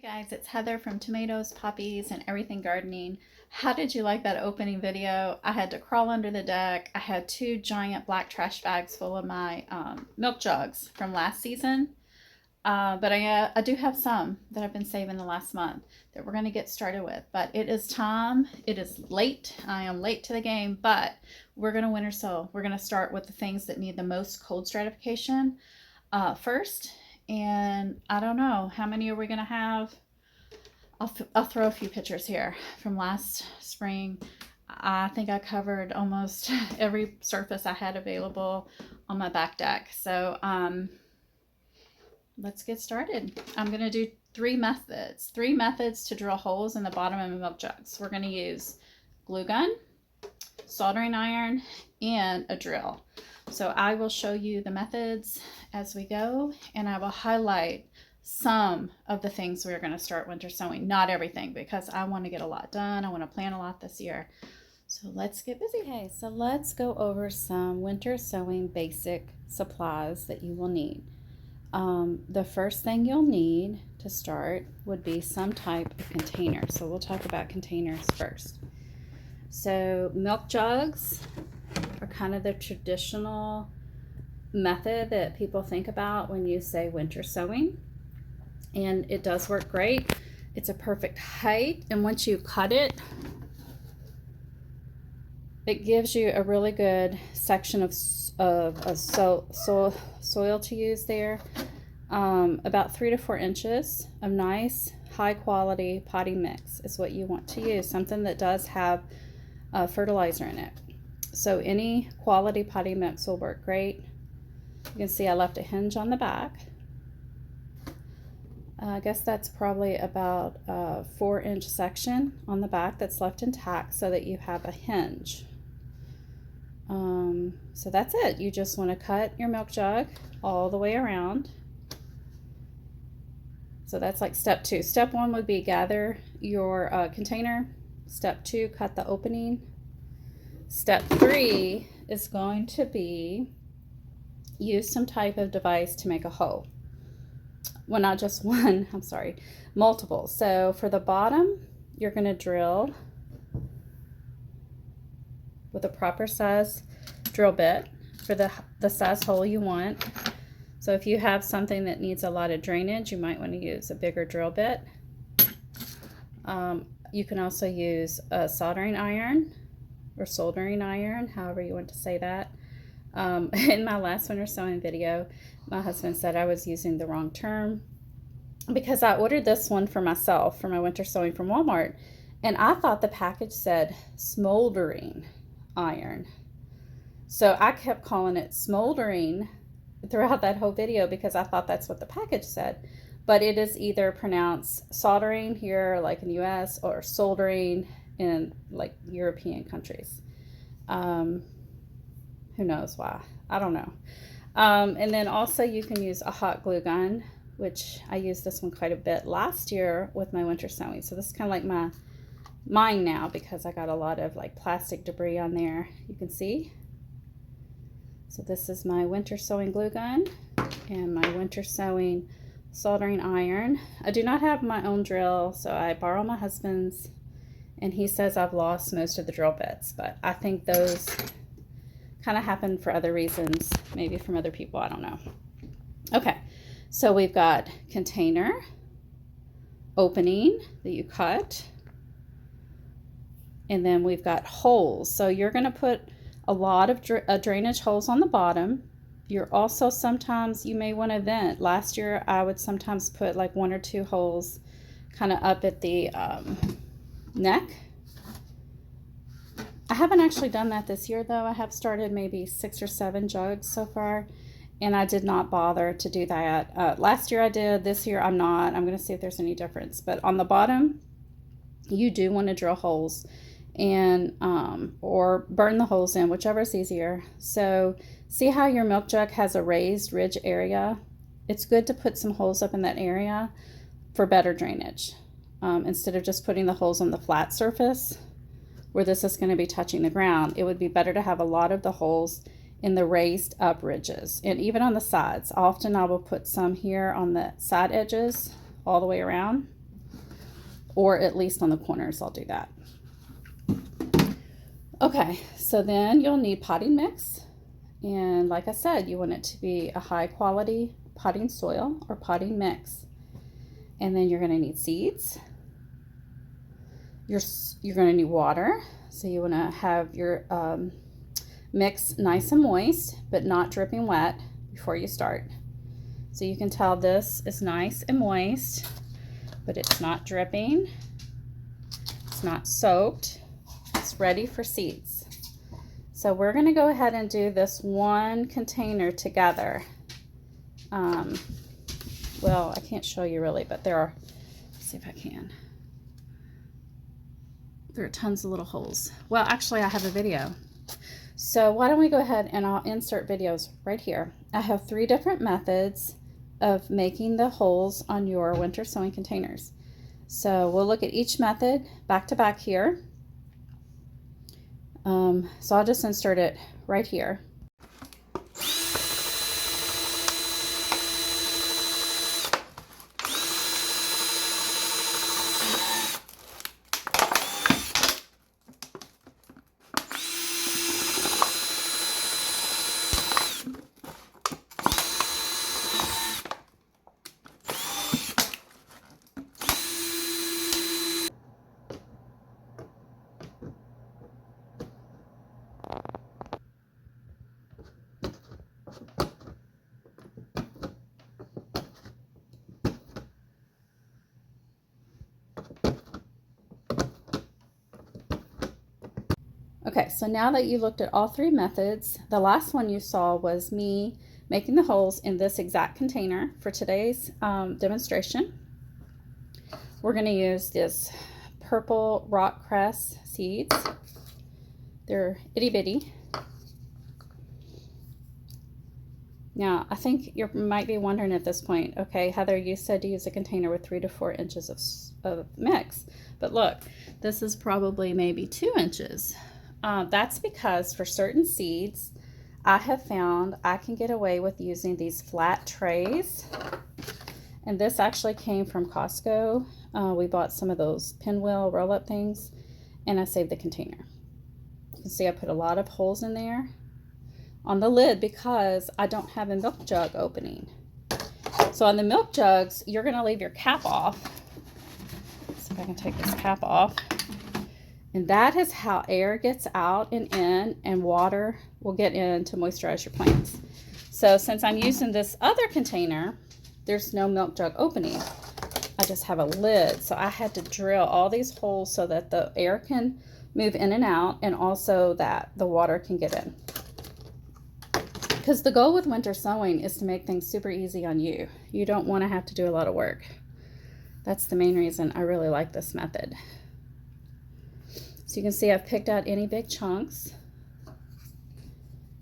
Hey guys, it's Heather from Tomatoes, Poppies, and Everything Gardening. How did you like that opening video? I had to crawl under the deck. I had two giant black trash bags full of my milk jugs from last season. But I do have some that I've been saving the last month that we're going to get started with. But it is time. It is late. I am late to the game, but we're going to winter sow. We're going to start with the things that need the most cold stratification first. And I don't know, how many are we going to have? I'll throw a few pictures here from last spring. I think I covered almost every surface I had available on my back deck. So let's get started. I'm going to do three methods to drill holes in the bottom of my milk jugs. We're going to use glue gun, soldering iron, and a drill. So I will show you the methods as we go, and I will highlight some of the things we're going to start winter sowing. Not everything, because I want to get a lot done. I want to plant a lot this year. So let's get busy. Okay, so let's go over some winter sowing basic supplies that you will need. The first thing you'll need to start would be some type of container. So we'll talk about containers first. So milk jugs are kind of the traditional method that people think about when you say winter sowing, and it does work great. It's a perfect height, and once you cut it, it gives you a really good section of soil to use there. About 3 to 4 inches of nice high quality potting mix is what you want to use, something that does have fertilizer in it. So any quality potting mix will work great. You can see I left a hinge on the back. I guess that's probably about a 4-inch section on the back that's left intact so that you have a hinge. So that's it. You just want to cut your milk jug all the way around. So that's like step 2. Step 1 would be gather your container. Step 2, cut the opening. Step 3 is going to be use some type of device to make a hole. Well, not just one, I'm sorry, multiple. So for the bottom, you're going to drill with a proper size drill bit for the size hole you want. So if you have something that needs a lot of drainage, you might want to use a bigger drill bit. You can also use a soldering iron or soldering iron, however you want to say that. In my last winter sowing video, my husband said I was using the wrong term because I ordered this one for myself for my winter sowing from Walmart, and I thought the package said smoldering iron. So I kept calling it smoldering throughout that whole video because I thought that's what the package said. But it is either pronounced soldering here, like in the US, or soldering in like European countries. Who knows why? I don't know. And then also you can use a hot glue gun, which I used this one quite a bit last year with my winter sowing. So this is kind of like mine now because I got a lot of like plastic debris on there. You can see. So this is my winter sowing glue gun and my winter sowing soldering iron. I do not have my own drill, so I borrow my husband's, and he says I've lost most of the drill bits, but I think those kind of happen for other reasons, maybe from other people, I don't know. Okay, so we've got container, opening that you cut, and then we've got holes. So you're going to put a lot of drainage holes on the bottom. You're also sometimes, you may want to vent. Last year I would sometimes put like 1 or 2 holes kind of up at the neck. I haven't actually done that this year though. I have started maybe 6 or 7 jugs so far, and I did not bother to do that. Last year I did, this year I'm not. I'm going to see if there's any difference. But on the bottom, you do want to drill holes and or burn the holes in, whichever is easier. So see how your milk jug has a raised ridge area? It's good to put some holes up in that area for better drainage, instead of just putting the holes on the flat surface where this is going to be touching the ground. It would be better to have a lot of the holes in the raised up ridges and even on the sides. Often I will put some here on the side edges all the way around. or at least on the corners I'll do that. Okay, so then you'll need potting mix. And like I said, you want it to be a high quality potting soil or potting mix. And then you're going to need seeds. You're going to need water. So you want to have your mix nice and moist, but not dripping wet before you start. So you can tell this is nice and moist, but it's not dripping. It's not soaked. It's ready for seeds. So we're going to go ahead and do this one container together. Well, I can't show you really, but there are, let's see if I can. There are tons of little holes. Well, actually I have a video. So why don't we go ahead and I'll insert videos right here. I have 3 different methods of making the holes on your winter sowing containers. So we'll look at each method back to back here. So I'll just insert it right here. Okay, so now that you looked at all 3 methods, the last one you saw was me making the holes in this exact container for today's demonstration. We're going to use this purple rock cress seeds. They're itty bitty. Now, I think you might be wondering at this point, okay, Heather, you said to use a container with 3 to 4 inches of mix, but look, this is probably maybe 2 inches. That's because for certain seeds, I have found I can get away with using these flat trays. And this actually came from Costco. We bought some of those pinwheel roll-up things, and I saved the container. You can see I put a lot of holes in there on the lid because I don't have a milk jug opening. So on the milk jugs, you're going to leave your cap off. Let's see if I can take this cap off. And that is how air gets out and in, and water will get in to moisturize your plants. So since I'm using this other container, there's no milk jug opening. I just have a lid. So I had to drill all these holes so that the air can move in and out, and also that the water can get in. Because the goal with winter sowing is to make things super easy on you. You don't want to have to do a lot of work. That's the main reason I really like this method. So you can see I've picked out any big chunks.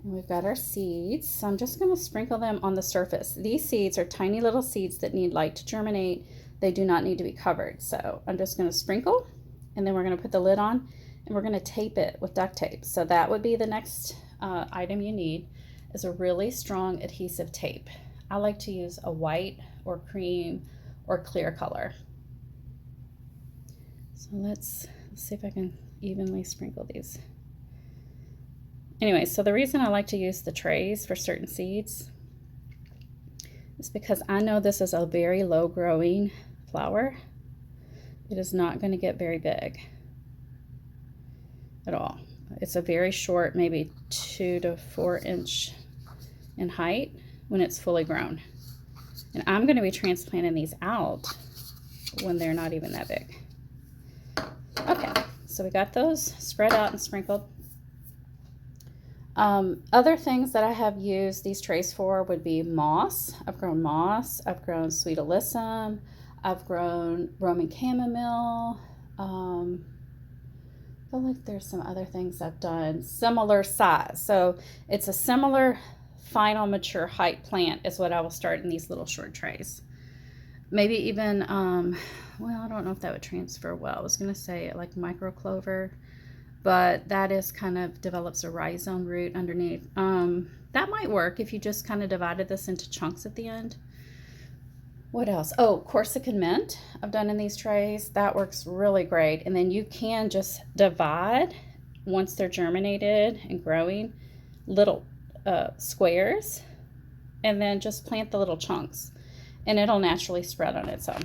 And we've got our seeds. So I'm just going to sprinkle them on the surface. These seeds are tiny little seeds that need light to germinate. They do not need to be covered. So I'm just going to sprinkle, and then we're going to put the lid on, and we're going to tape it with duct tape. So that would be the next item you need, is a really strong adhesive tape. I like to use a white or cream or clear color. So let's see if I can evenly sprinkle these. Anyway, so the reason I like to use the trays for certain seeds is because I know this is a very low growing flower. It is not going to get very big at all. It's a very short, maybe 2 to 4 inch in height when it's fully grown. And I'm going to be transplanting these out when they're not even that big. Okay, so we got those spread out and sprinkled. Other things that I have used these trays for would be moss. I've grown moss, I've grown sweet alyssum, I've grown Roman chamomile. I feel like there's some other things I've done similar size. So it's a similar final mature height plant is what I will start in these little short trays. Maybe even, well, I don't know if that would transfer well. I was going to say like micro clover, but that is kind of develops a rhizome root underneath. That might work if you just kind of divided this into chunks at the end. What else? Oh, Corsican mint I've done in these trays. That works really great. And then you can just divide once they're germinated and growing little squares, and then just plant the little chunks and it'll naturally spread on its own.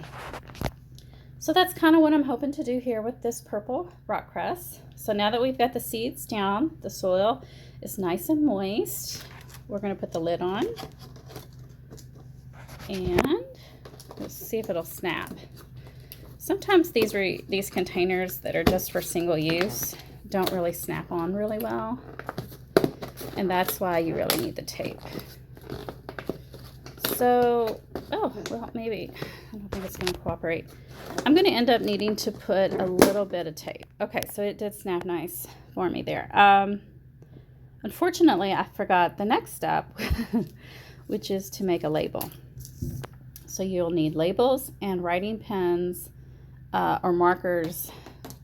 So that's kind of what I'm hoping to do here with this purple rock cress. So now that we've got the seeds down, the soil is nice and moist. We're going to put the lid on and let's see if it'll snap. Sometimes these containers that are just for single use don't really snap on really well, and that's why you really need the tape. So, oh, well, maybe, I don't think it's going to cooperate. I'm going to end up needing to put a little bit of tape. Okay, so it did snap nice for me there. Unfortunately, I forgot the next step, which is to make a label. So you'll need labels and writing pens or markers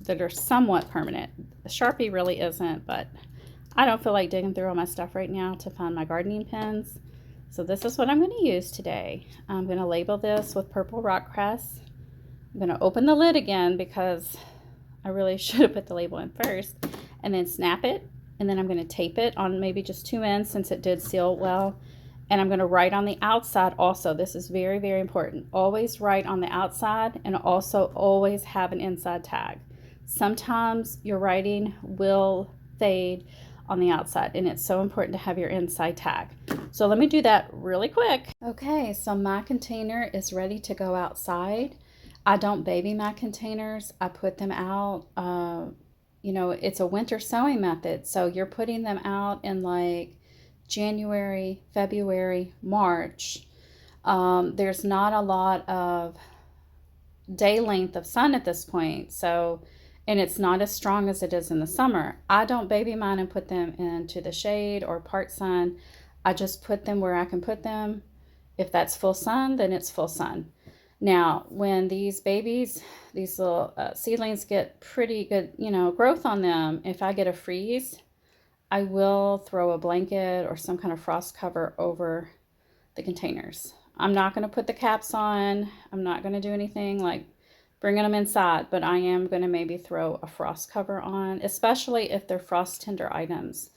that are somewhat permanent. The Sharpie really isn't, but I don't feel like digging through all my stuff right now to find my gardening pens. So this is what I'm going to use today. I'm going to label this with purple rock cress. I'm going to open the lid again because I really should have put the label in first, and then snap it, and then I'm going to tape it on maybe just 2 ends since it did seal well. And I'm going to write on the outside also. This is very, very important. Always write on the outside, and also always have an inside tag. Sometimes your writing will fade on the outside, and it's so important to have your inside tag. So let me do that really quick. Okay, so my container is ready to go outside. I don't baby my containers. I put them out, you know, it's a winter sowing method. So you're putting them out in like January, February, March. There's not a lot of day length of sun at this point. So, and it's not as strong as it is in the summer. I don't baby mine and put them into the shade or part sun. I just put them where I can put them. If that's full sun, then it's full sun. Now, when these babies, these little seedlings get pretty good, you know, growth on them, if I get a freeze, I will throw a blanket or some kind of frost cover over the containers. I'm not going to put the caps on. I'm not going to do anything like bringing them inside, but I am going to maybe throw a frost cover on, especially if they're frost tender items.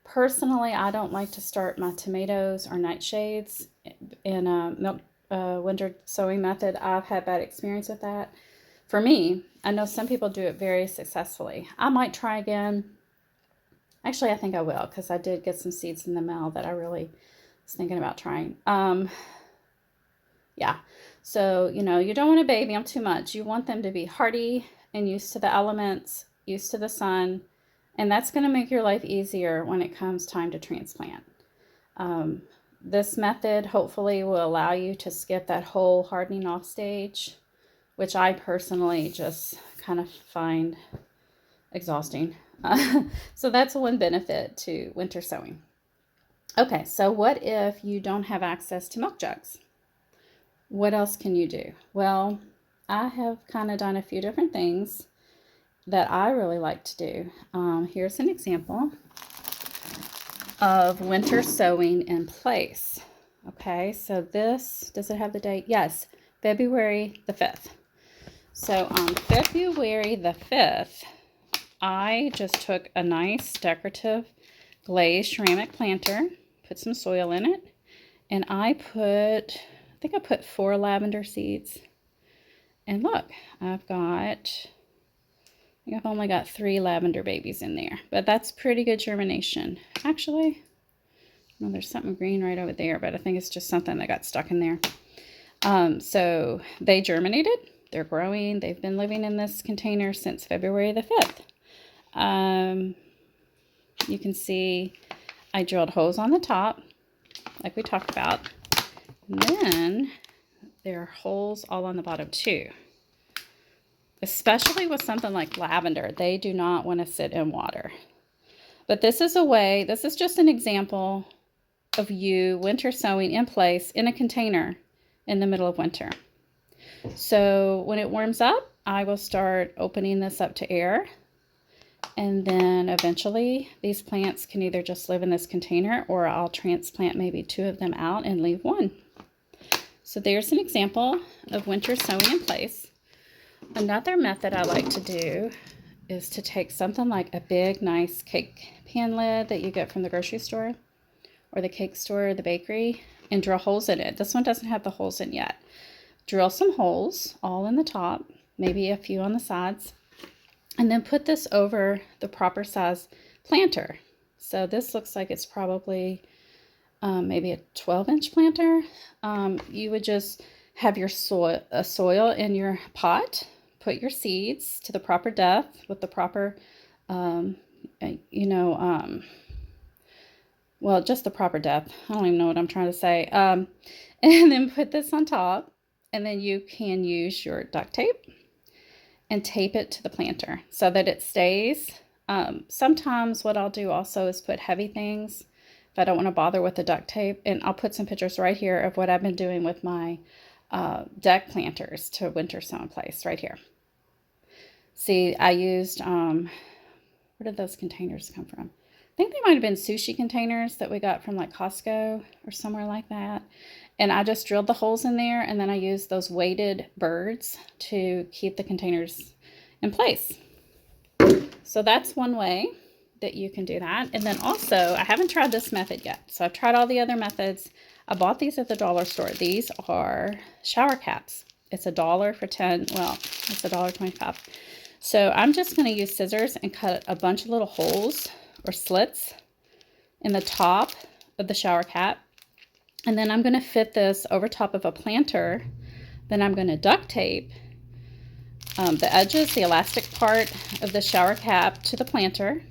Personally, I don't like to start my tomatoes or nightshades in a winter sowing method. I've had bad experience with that. For me, I know some people do it very successfully. I might try again. Actually, I think I will, because I did get some seeds in the mail that I really was thinking about trying. Yeah, so, you know, you don't want to baby them too much. You want them to be hardy and used to the elements, used to the sun, and that's going to make your life easier when it comes time to transplant. This method hopefully will allow you to skip that whole hardening off stage, which I personally just kind of find exhausting. So that's one benefit to winter sowing. Okay, so what if you don't have access to milk jugs? What else can you do? Well, I have kind of done a few different things that I really like to do. Here's an example of winter sowing in place. Okay, so this, does it have the date? Yes, February the 5th. So on February the 5th, I just took a nice decorative glazed ceramic planter, put some soil in it, and I think I put 4 lavender seeds. And look, I think I've only got 3 lavender babies in there, but that's pretty good germination. Actually, no, there's something green right over there, but I think it's just something that got stuck in there. So they germinated, they're growing, they've been living in this container since February the 5th. You can see I drilled holes on the top, like we talked about, and then there are holes all on the bottom too. Especially with something like lavender, they do not want to sit in water. But this is a way, this is just an example of you winter sowing in place in a container in the middle of winter. So when it warms up, I will start opening this up to air. And then eventually these plants can either just live in this container, or I'll transplant maybe 2 of them out and leave 1. So there's an example of winter sowing in place. Another method I like to do is to take something like a big, nice cake pan lid that you get from the grocery store or the cake store or the bakery and drill holes in it. This one doesn't have the holes in yet. Drill some holes all in the top, maybe a few on the sides, and then put this over the proper size planter. So this looks like it's probably maybe a 12-inch planter. You would just have your soil in your pot, put your seeds to the proper depth with the proper, well, just the proper depth. I don't even know what I'm trying to say. And then put this on top, and then you can use your duct tape and tape it to the planter so that it stays. Sometimes what I'll do also is put heavy things if I don't want to bother with the duct tape. And I'll put some pictures right here of what I've been doing with my deck planters to winter sow in place right here. See, I used, where did those containers come from? I think they might have been sushi containers that we got from like Costco or somewhere like that. And I just drilled the holes in there, and then I used those weighted birds to keep the containers in place. So that's one way that you can do that. And then also, I haven't tried this method yet. So I've tried all the other methods. I bought these at the dollar store. These are shower caps. It's $1 for 10. Well, it's $1.25. So I'm just going to use scissors and cut a bunch of little holes or slits in the top of the shower cap. And then I'm going to fit this over top of a planter. Then I'm going to duct tape the edges, the elastic part of the shower cap to the planter.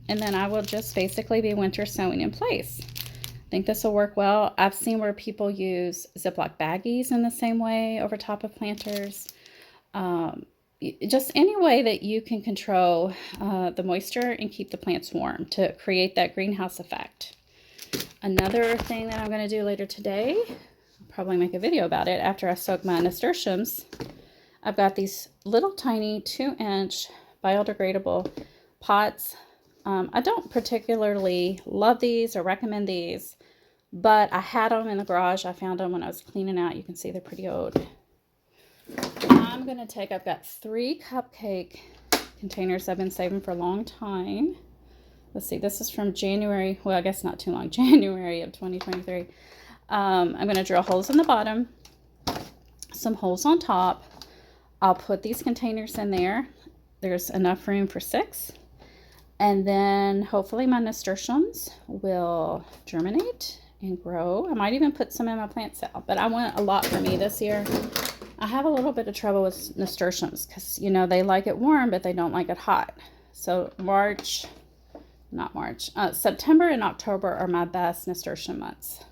And then I will just basically be winter sowing in place. I think this will work well. I've seen where people use Ziploc baggies in the same way over top of planters. Just any way that you can control the moisture and keep the plants warm to create that greenhouse effect. Another thing that I'm going to do later today, I'll probably make a video about it after I soak my nasturtiums. I've got these little tiny 2-inch biodegradable pots. I don't particularly love these or recommend these, but I had them in the garage. I found them when I was cleaning out. You can see they're pretty old. I'm going to take, I've got 3 cupcake containers I've been saving for a long time. Let's see, this is from January, well, I guess not too long, January of 2023. I'm going to drill holes in the bottom, some holes on top. I'll put these containers in there. There's enough room for 6. And then hopefully my nasturtiums will germinate and grow. I might even put some in my plant cell, but I want a lot for me this year. I have a little bit of trouble with nasturtiums because, you know, they like it warm, but they don't like it hot. So September and October are my best nasturtium months.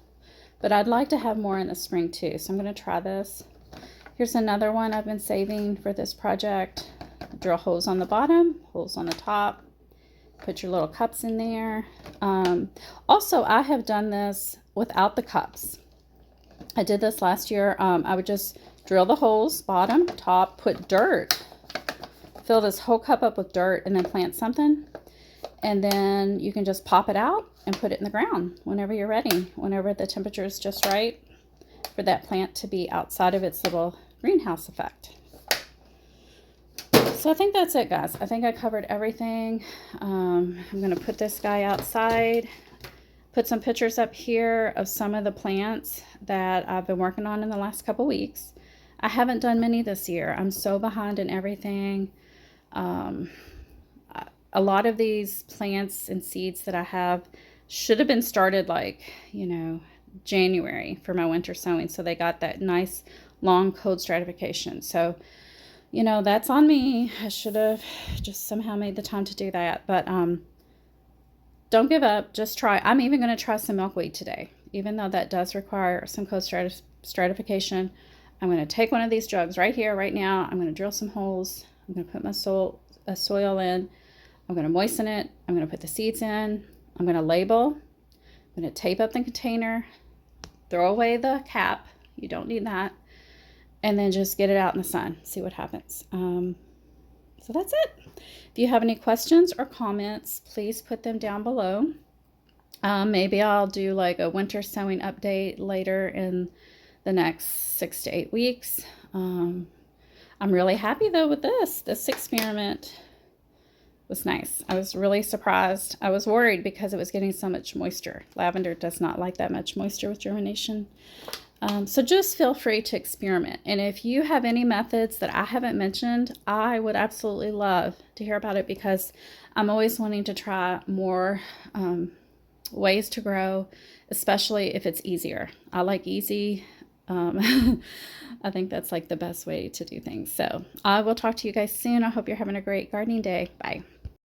But I'd like to have more in the spring too, so I'm going to try this. Here's another one I've been saving for this project. Drill holes on the bottom, holes on the top. Put your little cups in there. Also, I have done this without the cups. I did this last year. I would just drill the holes, bottom, top, put dirt. Fill this whole cup up with dirt and then plant something. And then you can just pop it out and put it in the ground whenever you're ready, whenever the temperature is just right for that plant to be outside of its little greenhouse effect. So I think that's it, guys. I think I covered everything. I'm going to put this guy outside, put some pictures up here of some of the plants that I've been working on in the last couple weeks. I haven't done many this year. I'm so behind in everything. A lot of these plants and seeds that I have should have been started like, you know, January for my winter sowing. So they got that nice long cold stratification. So, you know, that's on me. I should have just somehow made the time to do that. But don't give up. Just try. I'm even going to try some milkweed today. Even though that does require some cold stratification, I'm going to take one of these jugs right here, right now. I'm going to drill some holes. I'm going to put my soil in. I'm going to moisten it. I'm going to put the seeds in. I'm going to label. I'm going to tape up the container. Throw away the cap. You don't need that. And then just get it out in the sun. See what happens. So that's it. If you have any questions or comments, please put them down below. Maybe I'll do like a winter sowing update later in the next 6 to 8 weeks. I'm really happy though with this. This experiment was nice. I was really surprised. I was worried because it was getting so much moisture. Lavender does not like that much moisture with germination. So just feel free to experiment. And if you have any methods that I haven't mentioned, I would absolutely love to hear about it, because I'm always wanting to try more ways to grow, especially if it's easier. I like easy. I think that's like the best way to do things. So I will talk to you guys soon. I hope you're having a great gardening day. Bye.